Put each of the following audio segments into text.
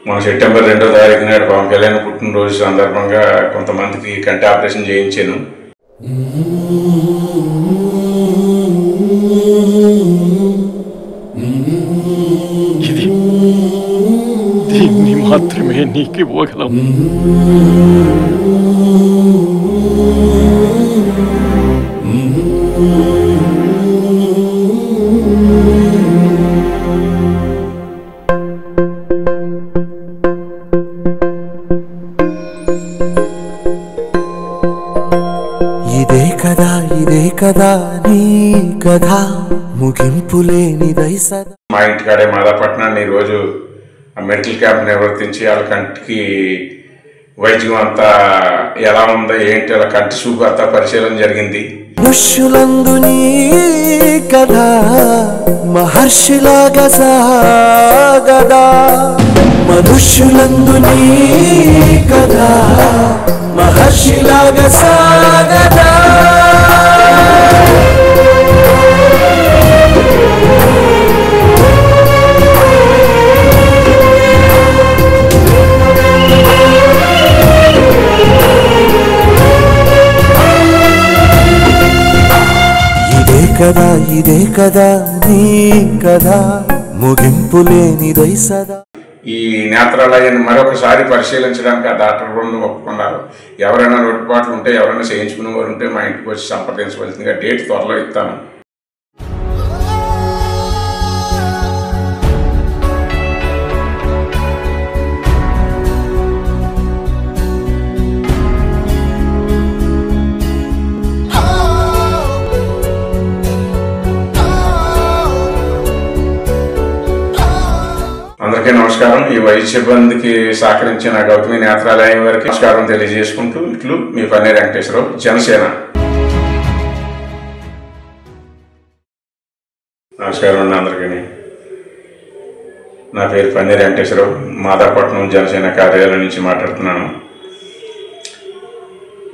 మన సెప్టెంబర్ 2వ తారీఖు నాడు పవన్ కళ్యాణ్ పుట్టినరోజు సందర్భంగా కొంతమందికి కంటి ఆపరేషన్ చేయించాను. దీన్ని మాత్రమే నీకు ఇవ్వగలం. ఇదే కదా నీ కథ ముగింపులేనిదై సదా. మా ఇంటికాడే మాదాపట్నాన్ని ఈరోజు మెడికల్ క్యాంప్ నిర్వర్తించి వాళ్ళ కంటికి వైద్యం అంతా ఎలా ఉందో ఏంటి వాళ్ళ కంటి చూపు అంతా పరిశీలన జరిగింది. మనుష్యులందు నీ కథ మహర్షిలాగా సాగదా, మనుష్యులందు నీ కథ మహర్షిలాగా సాగదా. ఇదే కదా నీ కథ ముగింపులేనిదై సదా. ఈ నేత్రాలయాన్ని మరొకసారి పరిశీలించడానికి ఆ డాక్టర్ బృందం ఒప్పుకున్నారు. ఎవరైనా లోటుపాట్లు ఉంటే, ఎవరైనా చేయించుకునే వారు ఉంటే మా ఇంటికి వచ్చి సంప్రదించవలసిందిగా డేట్ త్వరలో ఇస్తాను. అందరికీ నమస్కారం. ఈ వైద్య సిబ్బందికి సహకరించిన గౌతమి నేత్రాలయం వారికి నమస్కారం తెలియజేసుకుంటూ ఇట్లు మీ పన్నీర్ వెంకటేశ్వరరావు, జనసేన. నమస్కారం అండి అందరికీ. నా పేరు పన్నీర్ వెంకటేశ్వరరావు, మాదాపట్నం జనసేన కార్యాలయం నుంచి మాట్లాడుతున్నాను.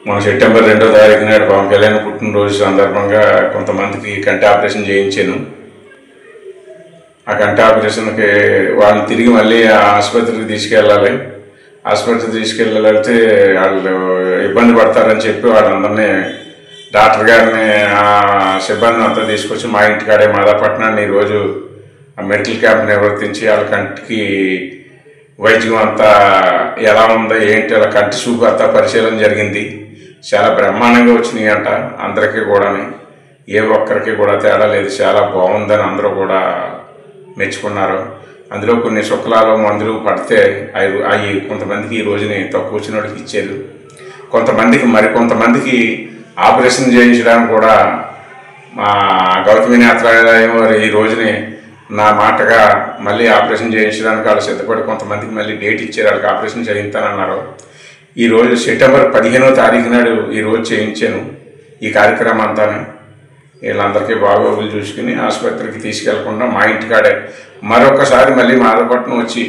మన సెప్టెంబర్ 2వ తారీఖు నాడు పవన్ కళ్యాణ్ పుట్టినరోజు సందర్భంగా కొంతమందికి కంటి ఆపరేషన్ చేయించాను. ఆ కంటి ఆపరేషన్కి వాళ్ళని తిరిగి మళ్ళీ ఆసుపత్రికి తీసుకెళ్ళాలి. ఆసుపత్రికి తీసుకెళ్ళాలంటే వాళ్ళు ఇబ్బంది పడతారని చెప్పి వాళ్ళందరినీ, డాక్టర్ గారిని, ఆ సిబ్బందిని అంతా తీసుకొచ్చి మా ఇంటికాడే మాదాపట్నాన్ని ఈరోజు మెడికల్ క్యాంప్ నిర్వర్తించి వాళ్ళ కంటికి వైద్యం అంతా ఎలా ఉందో ఏంటి వాళ్ళ కంటి చూపు అంతా పరిశీలన జరిగింది. చాలా బ్రహ్మాండంగా వచ్చినాయి అంట. అందరికీ కూడా, ఏ ఒక్కరికి కూడా తేడా లేదు, చాలా బాగుందని అందరూ కూడా మెచ్చుకున్నారు. అందులో కొన్ని శుక్లాలు మందులు పడితే అవి కొంతమందికి ఈ రోజుని తక్కువ వచ్చిన వాడికి ఇచ్చారు. మరికొంతమందికి ఆపరేషన్ చేయించడానికి కూడా మా గౌతమి నేత్రాలయం వారు ఈ రోజుని నా మాటగా మళ్ళీ ఆపరేషన్ చేయించడానికి వాళ్ళు సిద్ధపడి కొంతమందికి మళ్ళీ డేట్ ఇచ్చారు. వాళ్ళకి ఆపరేషన్ చేయిస్తానన్నారు. ఈరోజు సెప్టెంబర్ 15వ తారీఖు నాడు ఈరోజు చేయించాను ఈ కార్యక్రమం అంతాను. వీళ్ళందరికీ బాగోగులు చూసుకుని ఆసుపత్రికి తీసుకెళ్లకుండా మా ఇంటికాడే మరొకసారి మళ్ళీ మాదాపట్నం వచ్చి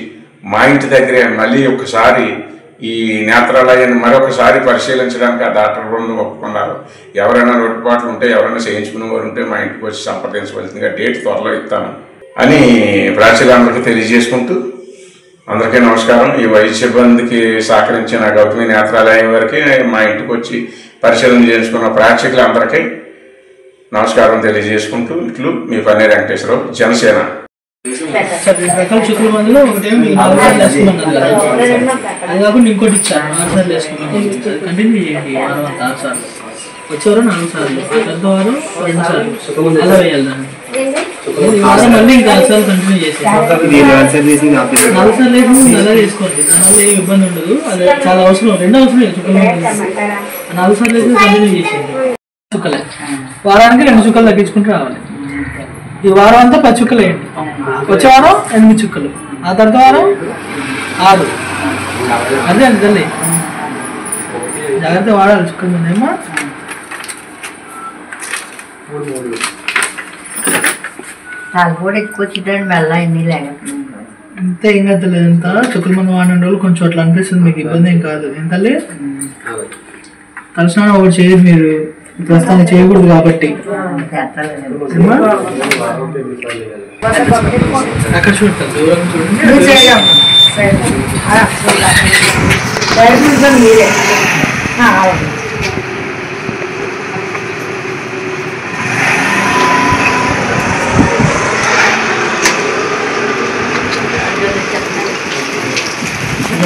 మా ఇంటి దగ్గరే మళ్ళీ ఒకసారి ఈ నేత్రాలయాన్ని మరొకసారి పరిశీలించడానికి ఆ డాక్టర్ బృందం ఒప్పుకున్నారు. ఎవరైనా లోటుపాట్లు ఉంటే, ఎవరైనా చేయించుకునే వారు ఉంటే మా ఇంటికి వచ్చి సంప్రదించవలసిందిగా డేట్ త్వరలో ఇస్తాను అని ప్రాచుర్యులందరికీ తెలియజేసుకుంటూ అందరికీ నమస్కారం. ఈ వైద్య సిబ్బందికి సహకరించిన గౌతమి నేత్రాలయం వారికి, మా ఇంటికి వచ్చి పరిశీలన చేసుకున్న ప్రేక్షకులందరికీ నమస్కారం తెలియజేసుకుంటూ ఇట్లు మీ పన్నీర్ వెంకటేశ్వరరావు, జనసేన. రకాల చుక్కల మందులో ఒకటేమో అది కాకుండా ఇంకోటి ఇచ్చారు 6 సార్లు వేసుకున్నాను. కంటిన్యూ చేయండి. వారం అంతా 6 సార్లు, వచ్చేవారు 4 సార్లు, పెద్దవారు 2 సార్లు, అలా వేయాలి దాన్ని. వారం మళ్ళీ ఇంకా 4 సార్లు కంటిన్యూ చేసేది. 4 సార్లు వేసి అలా చేసుకోండి. దానివల్ల ఏమి ఇబ్బంది ఉండదు. అది చాలా అవసరం, 2 అవసరం చుక్కల మంది. 4 సార్లు వేసి కంటిన్యూ చేసేది. చుక్కలే వారానికి 2 చుక్కలు తగ్గించుకుంటూ రావాలి. ఈ వారం అంతా 10 చుక్కలు వేయండి. వచ్చే వారం 8 చుక్కలు, ఆ తర్వాత వారం 6. అదే తల్లి జాగ్రత్త వాడాలి చుక్కల మీద. ఏమో అంతే, ఏం కదలేదు. ఎంత చుక్కల మంది వాడిన రోజులు కొంచెం అట్లా అనిపిస్తుంది, మీకు ఇబ్బంది ఏం కాదు. ఏం తల్లి తలస్నానం ఒకటి చేయదు మీరు, ప్రస్తుతాన్ని చేయకూడదు కాబట్టి. అక్కడ చూడండి, దూరం చూడండి. మీరే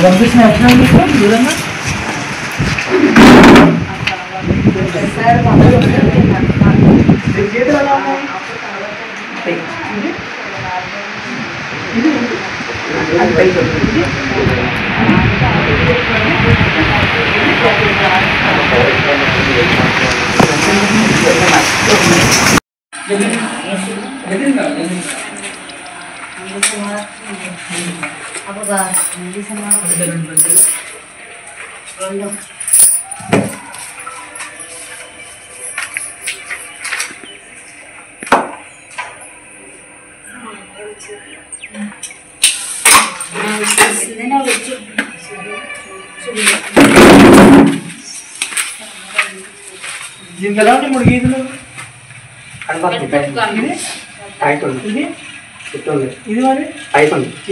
పంపించిన వచ్చిన దూరంగా దీనికి ఎలా ఉంటాయి 3 గీతలు ఇది ఇది మరి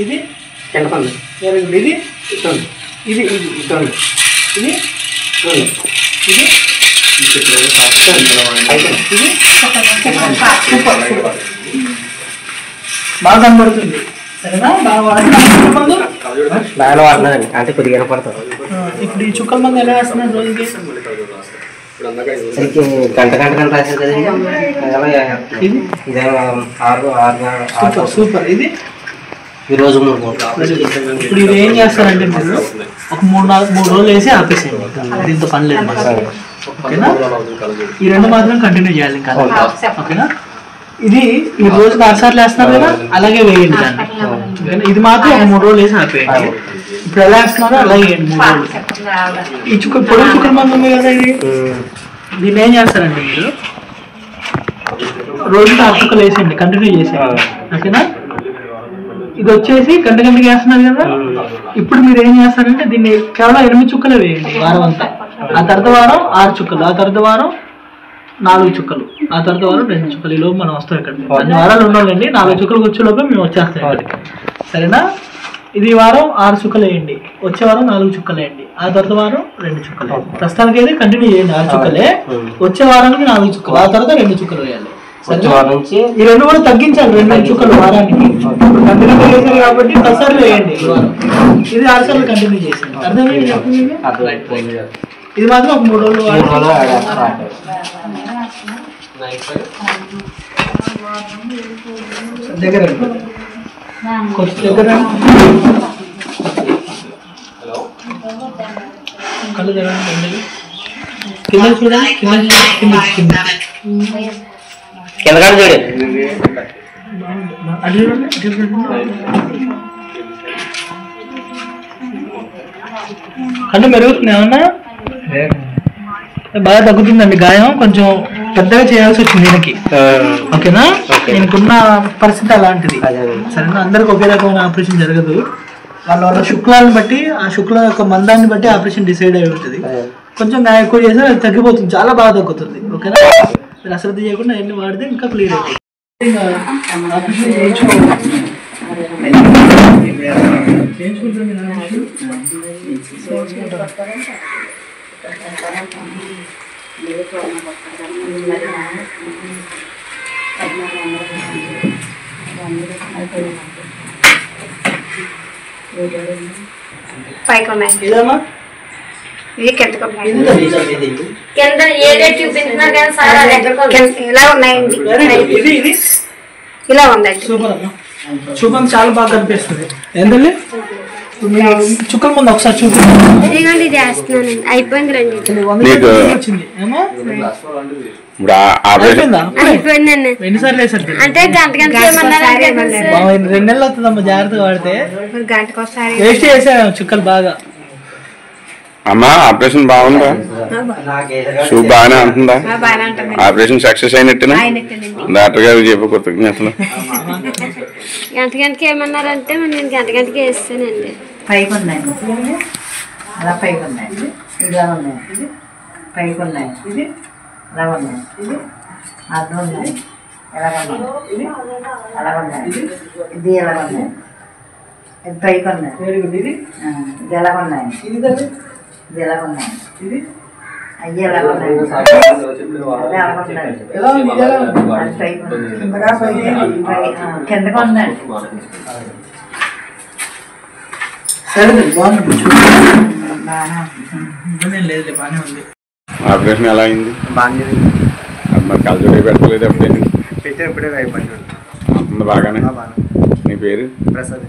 ఇది ఇది ఇది ఇది బాగా కనబడుతుంది సరేనా బాగా వాడుతున్నారండి అంటే కొద్దిగా కనపడతారు. ఇప్పుడు ఈ చుక్కల మంది ఎలా వేస్తున్నారు రోజుకి గంట రాశారు కదండి. ఇదేమో 6 సూపర్ ఇది ఈ రోజు 3 ఇప్పుడు ఇది ఏం చేస్తారంటే మీరు ఒక 3 రోజులు వేసి ఆపేసేయండి దీంతో పని లేదు ఓకేనా ఈ 2 మాత్రం కంటిన్యూ చేయాలి ఇంకా ఓకేనా ఇది ఈ రోజు 6 సార్లు వేస్తున్నారు కదా అలాగే వేయండి దాన్ని ఇది మాత్రం ఒక 3 రోజులు వేసి ఆపేయండి ఇప్పుడు ఎలా వేస్తున్నారో అలాగే వేయండి 3 రోజులు ఈ పొడుగు చుక్కల మంది ఉంది కదా ఇది దీన్ని ఏం చేస్తారండి మీరు రోజు 6 చుక్కలు వేసేయండి కంటిన్యూ చేసేయండి ఓకేనా ఇది వచ్చేసి గంటకి వేస్తున్నారు కదా ఇప్పుడు మీరు ఏం చేస్తారంటే దీన్ని కేవలం 8 చుక్కలు వేయండి వారం అంతా ఆ తర్వాత వారం 6 చుక్కలు ఆ తర్వాత వారం 4 చుక్కలు ఆ తర్వాత వారం 2 చుక్కలు ఈ లోపు మనం వస్తాం ఇక్కడ 2 వారాలు ఉండాలండి 4 చుక్కలు వచ్చే లోపు మేము వచ్చేస్తాం ఇక్కడికి సరేనా ఇది వారం 6 చుక్కలు వేయండి వచ్చే వారం 4 చుక్కలు వేయండి ఆ తర్వాత వారం 2 చుక్కలు ప్రస్తుతానికి అయితే కంటిన్యూ చేయండి 6 చుక్కలే వచ్చే వారానికి 4 చుక్కలు ఆ తర్వాత 2 చుక్కలు వేయాలి ఈ 2 కూడా తగ్గించాలి 2 చుక్కలు వారానికి కంటిన్యూ చేశారు కాబట్టి 10 సార్లు వేయండి ఈ వారం ఇది 6 సార్లు కంటిన్యూ చేసింది అర్థమైంది ఇది మాత్రం ఒక 3 రోజులు దగ్గర కొంచెం దగ్గర కళ్ళు దగ్గర కింద చూడండి కింద చూడండి అంటే మెరుగుతుంది ఏమన్నా బాగా తగ్గుతుందండి గాయం కొంచెం పెద్దగా చేయాల్సి వచ్చింది దీనికి ఓకేనా దీనికున్న పరిస్థితి అలాంటిది సరేనా అందరికి ఒకే రకమైన ఆపరేషన్ జరగదు వాళ్ళ శుక్లాలను బట్టి ఆ శుక్ల యొక్క మందాన్ని బట్టి ఆపరేషన్ డిసైడ్ అయి ఉంటుంది కొంచెం గాయం ఎక్కువ చేస్తే అది తగ్గిపోతుంది చాలా బాగా తగ్గుతుంది ఓకేనా మీరు అశ్రద్ధ చేయకుండా ఎన్ని వాడితే ఇంకా క్లియర్ అవుతుంది ఇలా ఉందండి చూపం చాలా బాగా కనిపిస్తుంది ఏంటండి చుక్కల ముందు ఒకసారి చూపించండి ఇది వేస్తున్నానండి అయిపోయింది రండి వచ్చింది ఏమో అయిపోయిందండి ఎన్నిసార్లు వేసారు అంటే గంట 2 నెలలు అవుతుందమ్మా జాగ్రత్తగా వాడితే గంటకోసారి వేస్ట్ చేసాను చుక్కలు బాగా అమ్మా ఆపరేషన్ బాగుందా షూ బాగానే అంటుందా ఆపరేషన్ సక్సెస్ అయినట్టునా డాక్టర్ గారు చెప్పు కృతజ్ఞతలు గంటకి ఏమన్నారంటే నేను గంటకి వేస్తానండి పైకి ఉన్నాయండి అలా పైకి ఉన్నాయండి ఇలా ఉన్నాయండి పైకి ఉన్నాయి ఇది అలా ఉన్నాయి ఇది అర్థం ఉన్నాయి ఎలా ఉన్నాయి ఇది అలా ఉన్నాయి ఇది ఎలా ఉన్నాయి ఇది పైకి ఉన్నాయి. ఇది ఎలా ఉన్నాయి? ఇది ఎలా ఉన్నాయి? అయ్యి ఎలా ఉన్నాయి? అదే అనుకుంటున్నాను. అది పైకి కిందకు ఉన్నాయి. లేదు బాగానే ఉంది. ఆపరేషన్ ఎలా అయింది? బాగానే మరి కలజోడి పెట్టలేదు ఎప్పుడైనా? పెట్టే ఎప్పుడే అయిపోయింది. బాగానే. నీ పేరు? ప్రసాద్.